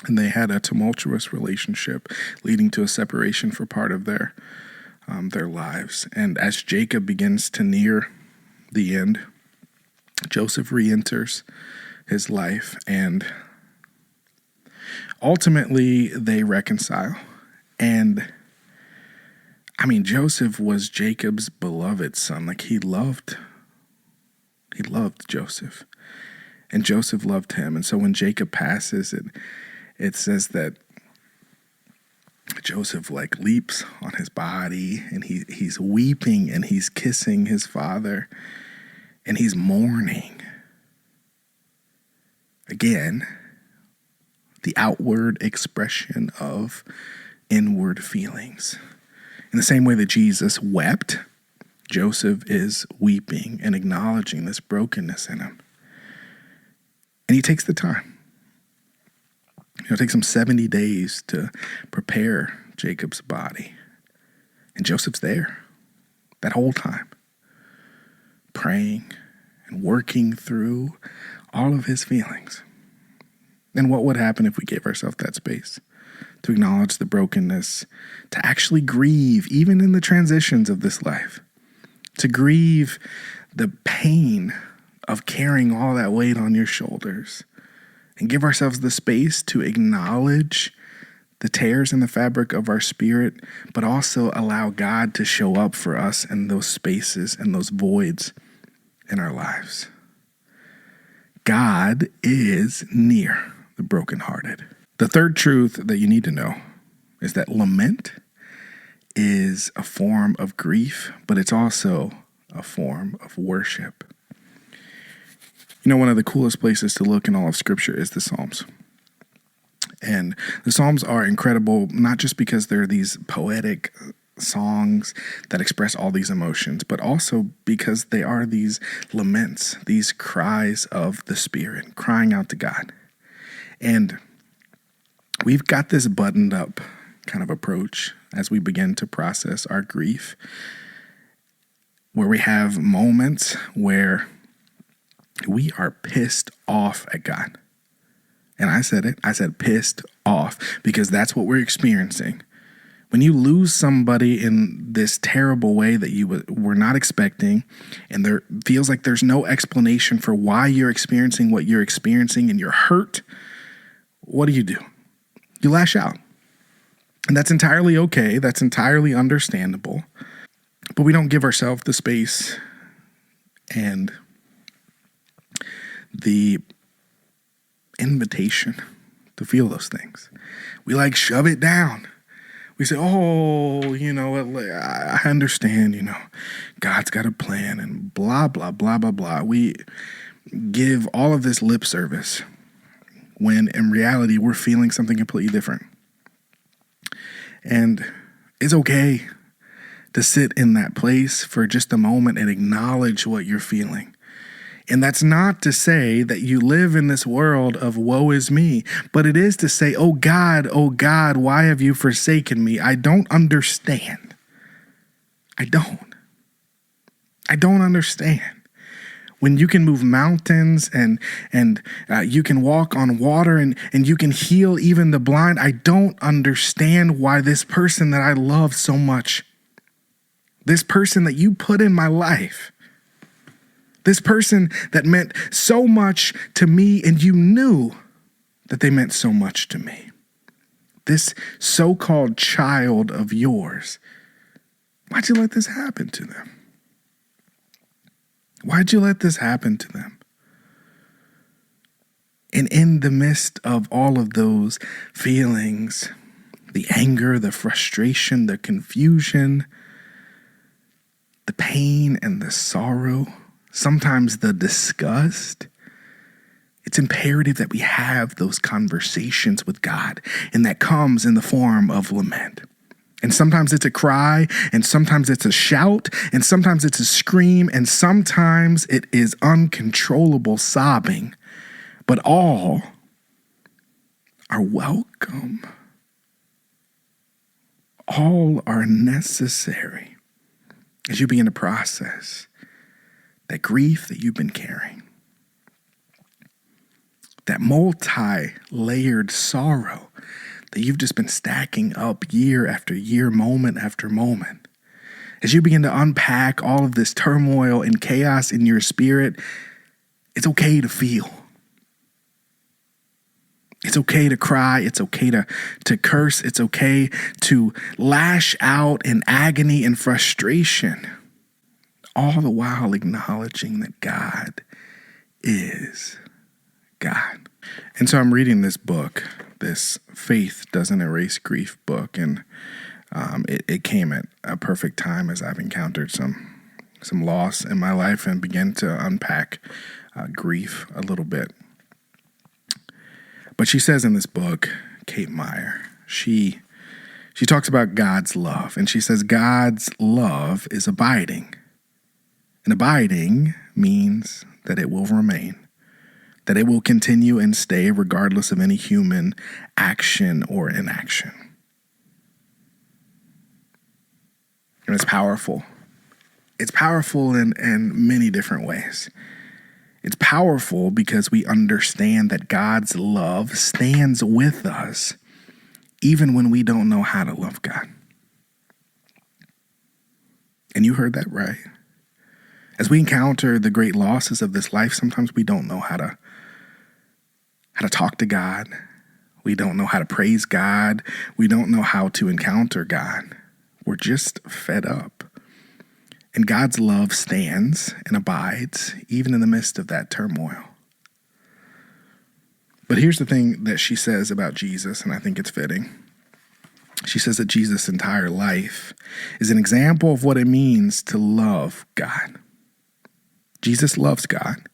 and they had a tumultuous relationship leading to a separation for part of their lives. And as Jacob begins to near the end, Joseph re-enters his life, and ultimately they reconcile. And Joseph was Jacob's beloved son. Like he loved Joseph, and Joseph loved him. And so when Jacob passes, it says that Joseph leaps on his body, and he's weeping and he's kissing his father and he's mourning. Again, the outward expression of inward feelings. In the same way that Jesus wept, Joseph is weeping and acknowledging this brokenness in him. And he takes the time. It takes him 70 days to prepare Jacob's body. And Joseph's there that whole time, praying and working through all of his feelings. And what would happen if we gave ourselves that space to acknowledge the brokenness, to actually grieve, even in the transitions of this life, to grieve the pain of carrying all that weight on your shoulders, and give ourselves the space to acknowledge the tears in the fabric of our spirit, but also allow God to show up for us in those spaces and those voids in our lives. God is near the brokenhearted. The third truth that you need to know is that lament is a form of grief, but it's also a form of worship. You know, one of the coolest places to look in all of Scripture is the Psalms. And the Psalms are incredible, not just because they're these poetic songs that express all these emotions, but also because they are these laments, these cries of the Spirit, crying out to God. And we've got this buttoned up kind of approach as we begin to process our grief, where we have moments where we are pissed off at God. And I said pissed off, because that's what we're experiencing. When you lose somebody in this terrible way that you were not expecting, and there feels like there's no explanation for why you're experiencing what you're experiencing, and you're hurt, what do? You lash out. And that's entirely okay. That's entirely understandable. But we don't give ourselves the space and the invitation to feel those things. We shove it down. We say, I understand, God's got a plan and blah, blah, blah, blah, blah. We give all of this lip service when in reality we're feeling something completely different. And it's okay to sit in that place for just a moment and acknowledge what you're feeling. And that's not to say that you live in this world of woe is me, but it is to say, oh God, why have you forsaken me? I don't understand. I don't understand. When you can move mountains and you can walk on water and you can heal even the blind, I don't understand why this person that I love so much, this person that you put in my life, this person that meant so much to me and you knew that they meant so much to me, this so-called child of yours, why'd you let this happen to them? Why'd you let this happen to them? And in the midst of all of those feelings, the anger, the frustration, the confusion, the pain and the sorrow, sometimes the disgust, it's imperative that we have those conversations with God, and that comes in the form of lament. And sometimes it's a cry, and sometimes it's a shout, and sometimes it's a scream, and sometimes it is uncontrollable sobbing. But all are welcome. All are necessary as you begin to process that grief that you've been carrying, that multi-layered sorrow that you've just been stacking up year after year, moment after moment. As you begin to unpack all of this turmoil and chaos in your spirit, it's okay to feel. It's okay to cry. It's okay to curse. It's okay to lash out in agony and frustration, all the while acknowledging that God is God. And so I'm reading this book, this Faith Doesn't Erase Grief book, and it came at a perfect time as I've encountered some loss in my life and began to unpack grief a little bit. But she says in this book, Kate Meyer, she talks about God's love, and she says God's love is abiding. And abiding means that it will remain, that it will continue and stay regardless of any human action or inaction. And it's powerful. It's powerful in many different ways. It's powerful because we understand that God's love stands with us even when we don't know how to love God. And you heard that right. As we encounter the great losses of this life, sometimes we don't know how to talk to God. We don't know how to praise God. We don't know how to encounter God. We're just fed up. And God's love stands and abides even in the midst of that turmoil. But here's the thing that she says about Jesus, and I think it's fitting. She says that Jesus' entire life is an example of what it means to love God. Jesus loves God,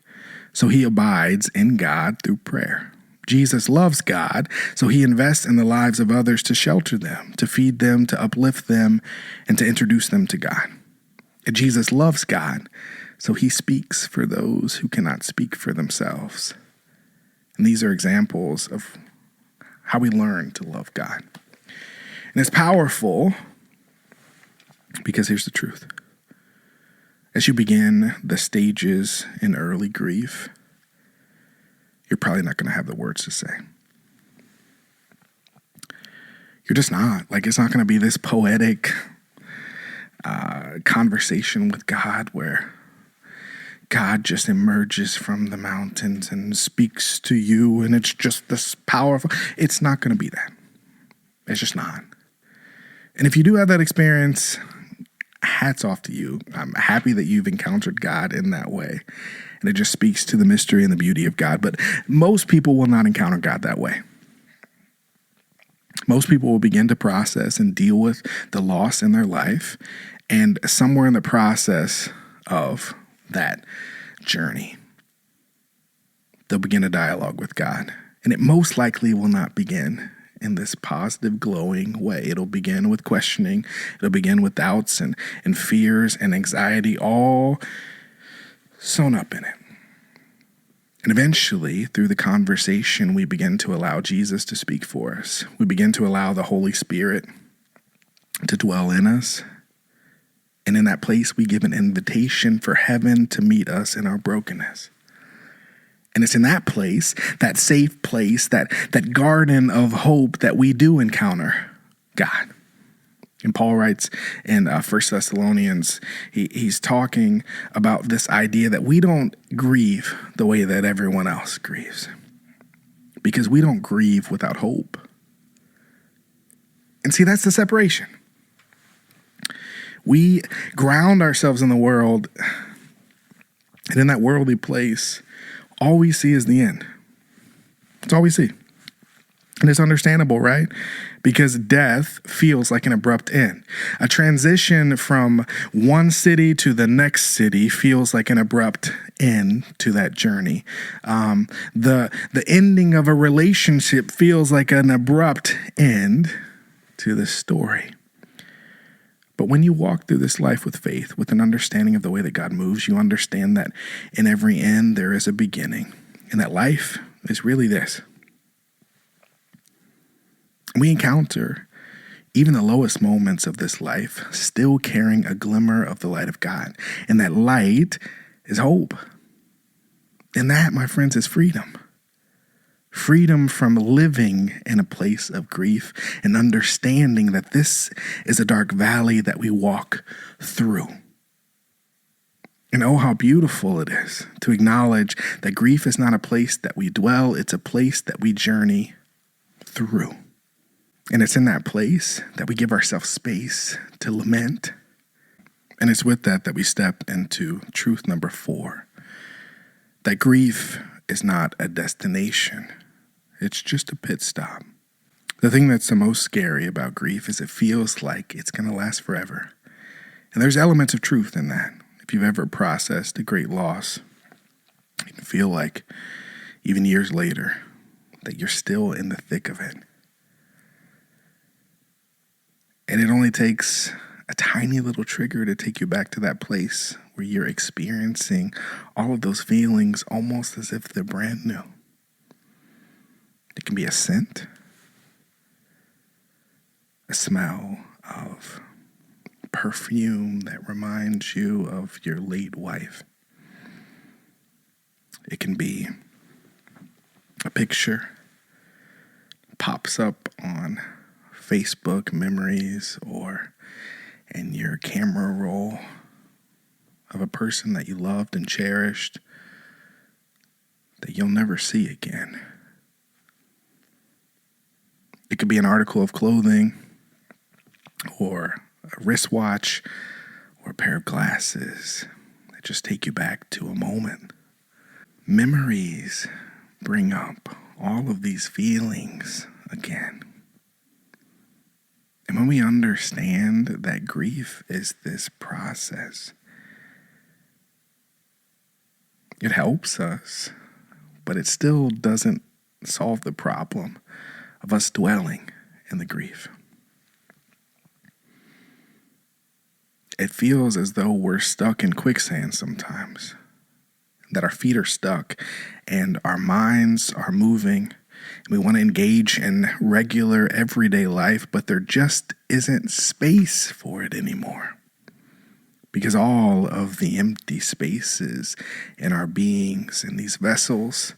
so he abides in God through prayer. Jesus loves God, so he invests in the lives of others to shelter them, to feed them, to uplift them, and to introduce them to God. And Jesus loves God, so he speaks for those who cannot speak for themselves. And these are examples of how we learn to love God. And it's powerful because here's the truth. As you begin the stages in early grief, you're probably not going to have the words to say. You're just not. Like, it's not going to be this poetic conversation with God where God just emerges from the mountains and speaks to you, and it's just this powerful. It's not going to be that. It's just not. And if you do have that experience, hats off to you. I'm happy that you've encountered God in that way. And it just speaks to the mystery and the beauty of God. But most people will not encounter God that way. Most people will begin to process and deal with the loss in their life. And somewhere in the process of that journey, they'll begin a dialogue with God. And it most likely will not begin in this positive, glowing way. It'll begin with questioning. It'll begin with doubts and fears and anxiety, all sewn up in it. And eventually, through the conversation, we begin to allow Jesus to speak for us. We begin to allow the Holy Spirit to dwell in us. And in that place, we give an invitation for heaven to meet us in our brokenness. And it's in that place, that safe place, that garden of hope that we do encounter God. And Paul writes in 1 Thessalonians, he's talking about this idea that we don't grieve the way that everyone else grieves. Because we don't grieve without hope. And see, that's the separation. We ground ourselves in the world, and in that worldly place, all we see is the end. That's all we see. And it's understandable, right? Because death feels like an abrupt end. A transition from one city to the next city feels like an abrupt end to that journey. The ending of a relationship feels like an abrupt end to the story. But when you walk through this life with faith, with an understanding of the way that God moves, you understand that in every end there is a beginning. And that life is really this. We encounter even the lowest moments of this life still carrying a glimmer of the light of God. And that light is hope. And that, my friends, is freedom. Freedom from living in a place of grief and understanding that this is a dark valley that we walk through. And oh, how beautiful it is to acknowledge that grief is not a place that we dwell, it's a place that we journey through. And it's in that place that we give ourselves space to lament. And it's with that we step into truth number 4. That grief is not a destination. It's just a pit stop. The thing that's the most scary about grief is it feels like it's going to last forever. And there's elements of truth in that. If you've ever processed a great loss, you can feel like even years later that you're still in the thick of it. And it only takes a tiny little trigger to take you back to that place where you're experiencing all of those feelings almost as if they're brand new. It can be a scent, a smell of perfume that reminds you of your late wife. It can be a picture pops up on Facebook memories or in your camera roll of a person that you loved and cherished that you'll never see again. It could be an article of clothing, or a wristwatch, or a pair of glasses that just take you back to a moment. Memories bring up all of these feelings again. And when we understand that grief is this process, it helps us, but it still doesn't solve the problem of us dwelling in the grief. It feels as though we're stuck in quicksand sometimes, that our feet are stuck and our minds are moving. We want to engage in regular everyday life, but there just isn't space for it anymore. Because all of the empty spaces in our beings, in these vessels,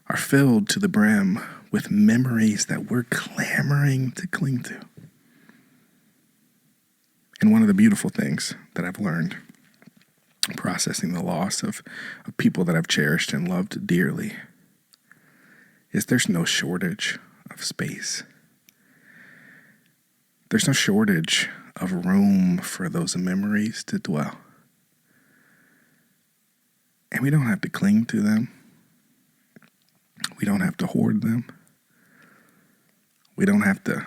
are filled to the brim with memories that we're clamoring to cling to. And one of the beautiful things that I've learned processing the loss of people that I've cherished and loved dearly is there's no shortage of space. There's no shortage of room for those memories to dwell. And we don't have to cling to them. We don't have to hoard them. We don't have to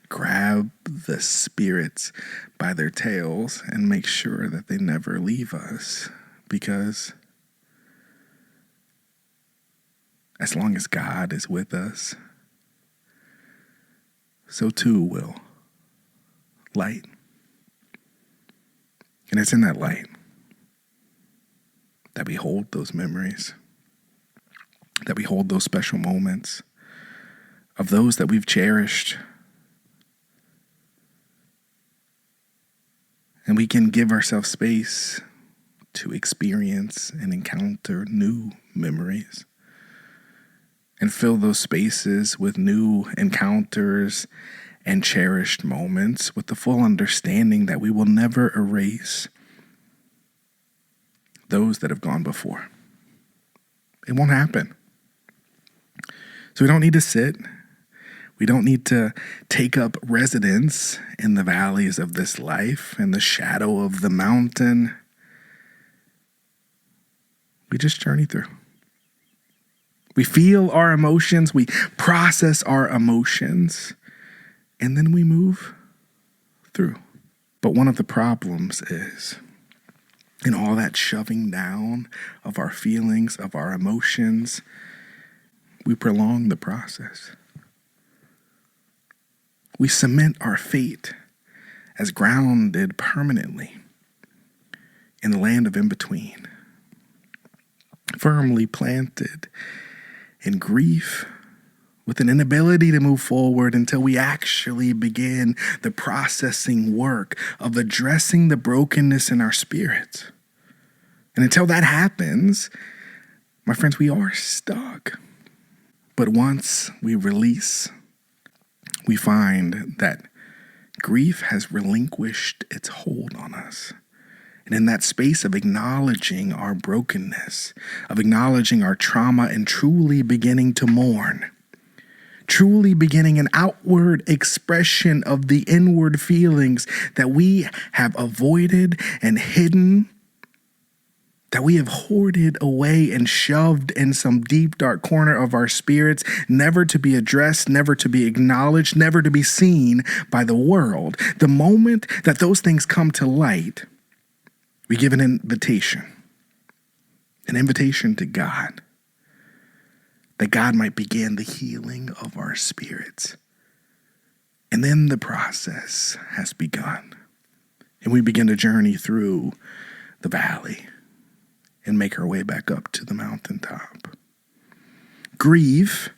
grab the spirits by their tails and make sure that they never leave us, because as long as God is with us, so too will light. And it's in that light that we hold those memories, that we hold those special moments of those that we've cherished. And we can give ourselves space to experience and encounter new memories and fill those spaces with new encounters and cherished moments with the full understanding that we will never erase those that have gone before. It won't happen. So we don't need to sit. We don't need to take up residence in the valleys of this life, in the shadow of the mountain. We just journey through. We feel our emotions, we process our emotions, and then we move through. But one of the problems is, in all that shoving down of our feelings, of our emotions, we prolong the process. We cement our fate as grounded permanently in the land of in-between, firmly planted in grief, with an inability to move forward until we actually begin the processing work of addressing the brokenness in our spirits. And until that happens, my friends, we are stuck. But once we release, we find that grief has relinquished its hold on us. And in that space of acknowledging our brokenness, of acknowledging our trauma, and truly beginning to mourn, truly beginning an outward expression of the inward feelings that we have avoided and hidden, that we have hoarded away and shoved in some deep, dark corner of our spirits, never to be addressed, never to be acknowledged, never to be seen by the world. The moment that those things come to light, we give an invitation to God, that God might begin the healing of our spirits. And then the process has begun, and we begin to journey through the valley and make our way back up to the mountaintop. Grief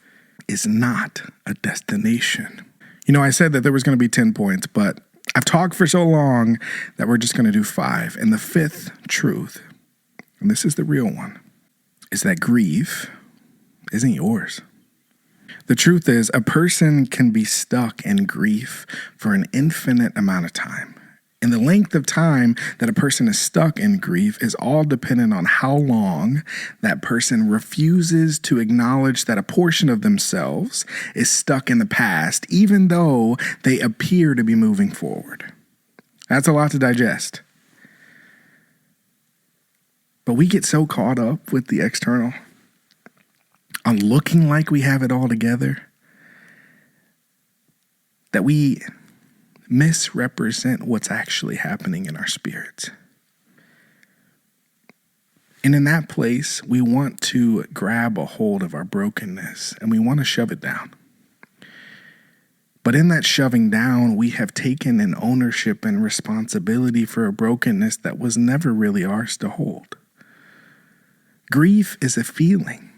is not a destination. You know, I said that there was going to be 10 points, but I've talked for so long that we're just going to do 5. And the 5th truth, and this is the real one, is that grief isn't yours. The truth is, a person can be stuck in grief for an infinite amount of time And the length of time that a person is stuck in grief is all dependent on how long that person refuses to acknowledge that a portion of themselves is stuck in the past, even though they appear to be moving forward. That's a lot to digest. But we get so caught up with the external, on looking like we have it all together, that we misrepresent what's actually happening in our spirits. And in that place, we want to grab a hold of our brokenness and we want to shove it down. But in that shoving down, we have taken an ownership and responsibility for a brokenness that was never really ours to hold. Grief is a feeling,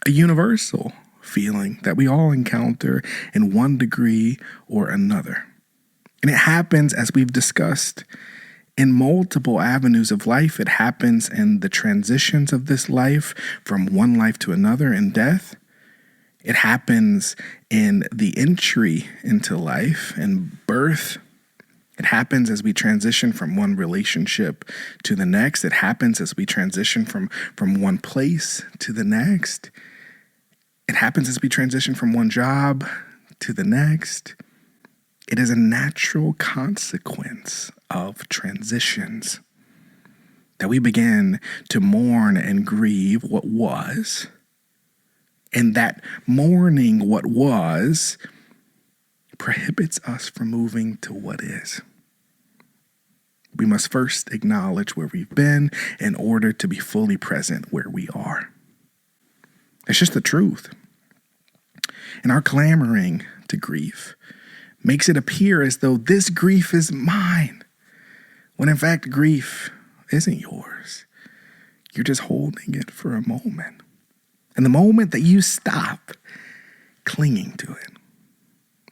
a universal feeling that we all encounter in one degree or another. And it happens, as we've discussed, in multiple avenues of life. It happens in the transitions of this life from one life to another in death. It happens in the entry into life and birth. It happens as we transition from one relationship to the next. It happens as we transition from one place to the next. It happens as we transition from one job to the next. It is a natural consequence of transitions that we begin to mourn and grieve what was. And that mourning what was prohibits us from moving to what is. We must first acknowledge where we've been in order to be fully present where we are. It's just the truth. And our clamoring to grief makes it appear as though this grief is mine, when in fact grief isn't yours. You're just holding it for a moment. And the moment that you stop clinging to it,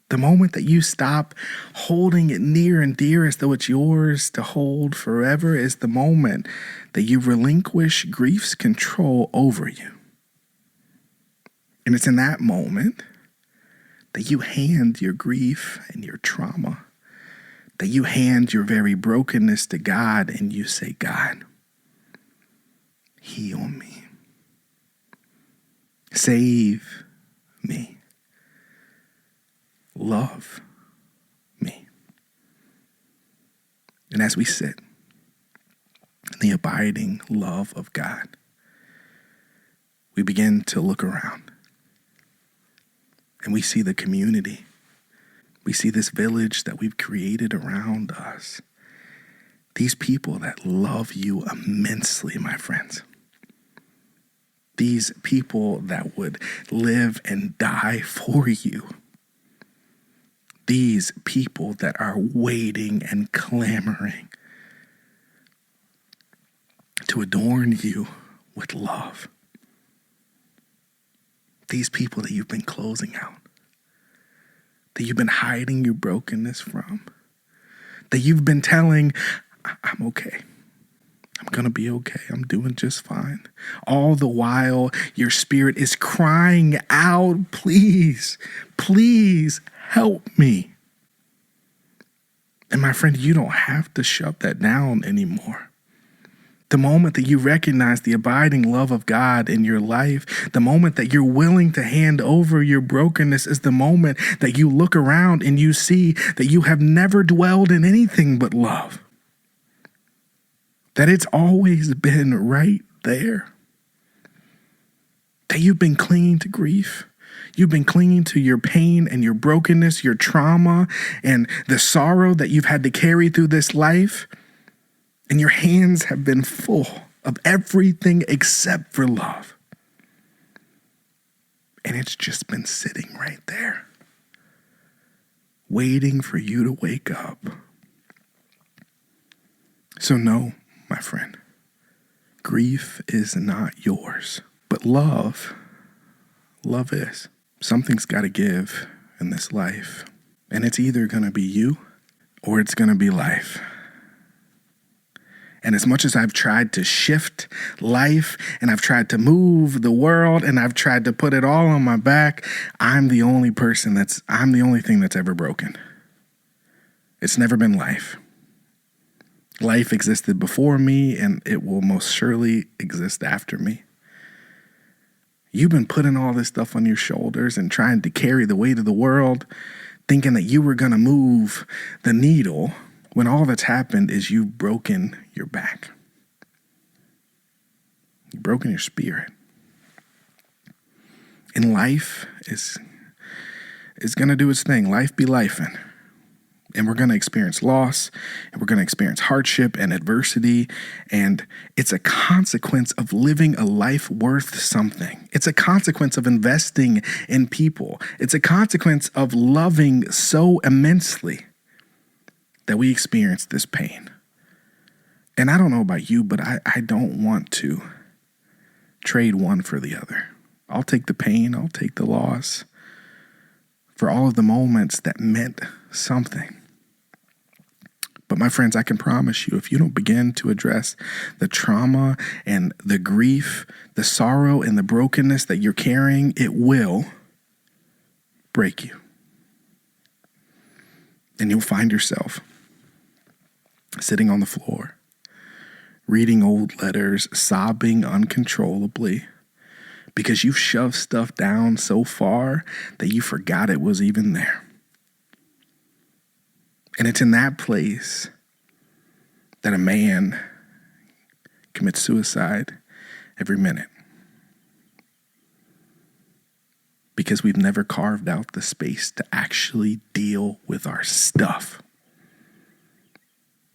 the moment that you stop holding it near and dear as though it's yours to hold forever, is the moment that you relinquish grief's control over you. And it's in that moment that you hand your grief and your trauma, that you hand your very brokenness to God and you say, God, heal me. Save me. Love me. And as we sit in the abiding love of God, we begin to look around. And we see the community. We see this village that we've created around us. These people that love you immensely, my friends. These people that would live and die for you. These people that are waiting and clamoring to adorn you with love. These people that you've been closing out, that you've been hiding your brokenness from, that you've been telling, I'm okay. I'm going to be okay. I'm doing just fine. All the while, your spirit is crying out, please, please help me. And my friend, you don't have to shove that down anymore. The moment that you recognize the abiding love of God in your life, the moment that you're willing to hand over your brokenness, is the moment that you look around and you see that you have never dwelled in anything but love. That it's always been right there. That you've been clinging to grief. You've been clinging to your pain and your brokenness, your trauma, and the sorrow that you've had to carry through this life. And your hands have been full of everything except for love. And it's just been sitting right there, waiting for you to wake up. So no, my friend, grief is not yours, but love is. Something's got to give in this life, and it's either going to be you or it's going to be life. And as much as I've tried to shift life and I've tried to move the world and I've tried to put it all on my back, I'm the only thing that's ever broken. It's never been life. Life existed before me, and it will most surely exist after me. You've been putting all this stuff on your shoulders and trying to carry the weight of the world, thinking that you were going to move the needle, when all that's happened is you've broken your back. You've broken your spirit. And life is going to do its thing. Life be lifing. And we're going to experience loss, and we're going to experience hardship and adversity, and it's a consequence of living a life worth something. It's a consequence of investing in people. It's a consequence of loving so immensely that we experience this pain. And I don't know about you, but I don't want to trade one for the other. I'll take the pain, I'll take the loss for all of the moments that meant something. But my friends, I can promise you, if you don't begin to address the trauma and the grief, the sorrow and the brokenness that you're carrying, it will break you. And you'll find yourself sitting on the floor, reading old letters, sobbing uncontrollably, because you've shoved stuff down so far that you forgot it was even there. And it's in that place that a man commits suicide every minute. Because we've never carved out the space to actually deal with our stuff.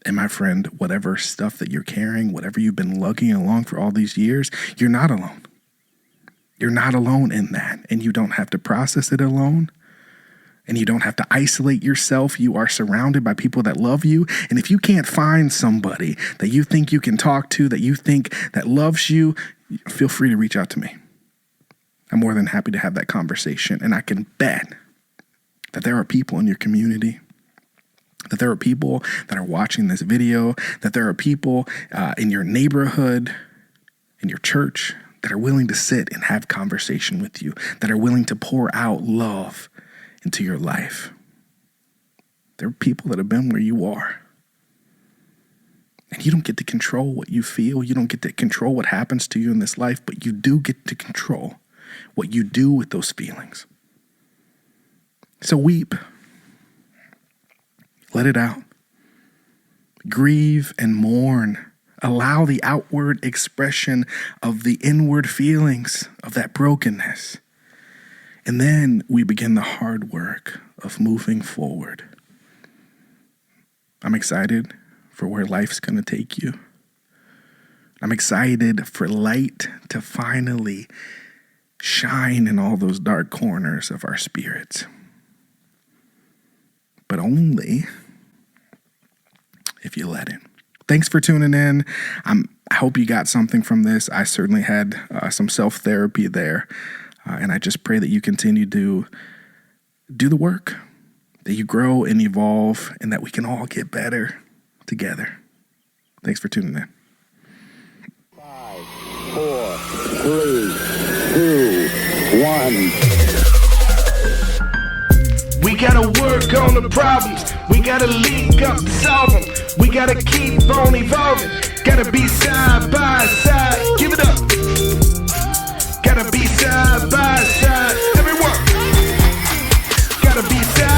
And my friend, whatever stuff that you're carrying, whatever you've been lugging along for all these years, you're not alone. You're not alone in that. And you don't have to process it alone. And you don't have to isolate yourself. You are surrounded by people that love you. And if you can't find somebody that you think you can talk to, that you think that loves you, feel free to reach out to me. I'm more than happy to have that conversation. And I can bet that there are people in your community, that there are people that are watching this video, that there are people in your neighborhood, in your church, that are willing to sit and have conversation with you, that are willing to pour out love into your life. There are people that have been where you are. And you don't get to control what you feel. You don't get to control what happens to you in this life, but you do get to control what you do with those feelings. So weep. Let it out. Grieve and mourn. Allow the outward expression of the inward feelings of that brokenness. And then we begin the hard work of moving forward. I'm excited for where life's going to take you. I'm excited for light to finally shine in all those dark corners of our spirits. But only if you let it. Thanks for tuning in. I hope you got something from this. I certainly had some self-therapy there. And I just pray that you continue to do the work, that you grow and evolve, and that we can all get better together. Thanks for tuning in. 5, 4, 3, 2, 1. We gotta work on the problems. We gotta link up to solve them. We gotta keep on evolving. Gotta be side by side. Give it up. Gotta be side by side. Everyone. Gotta be side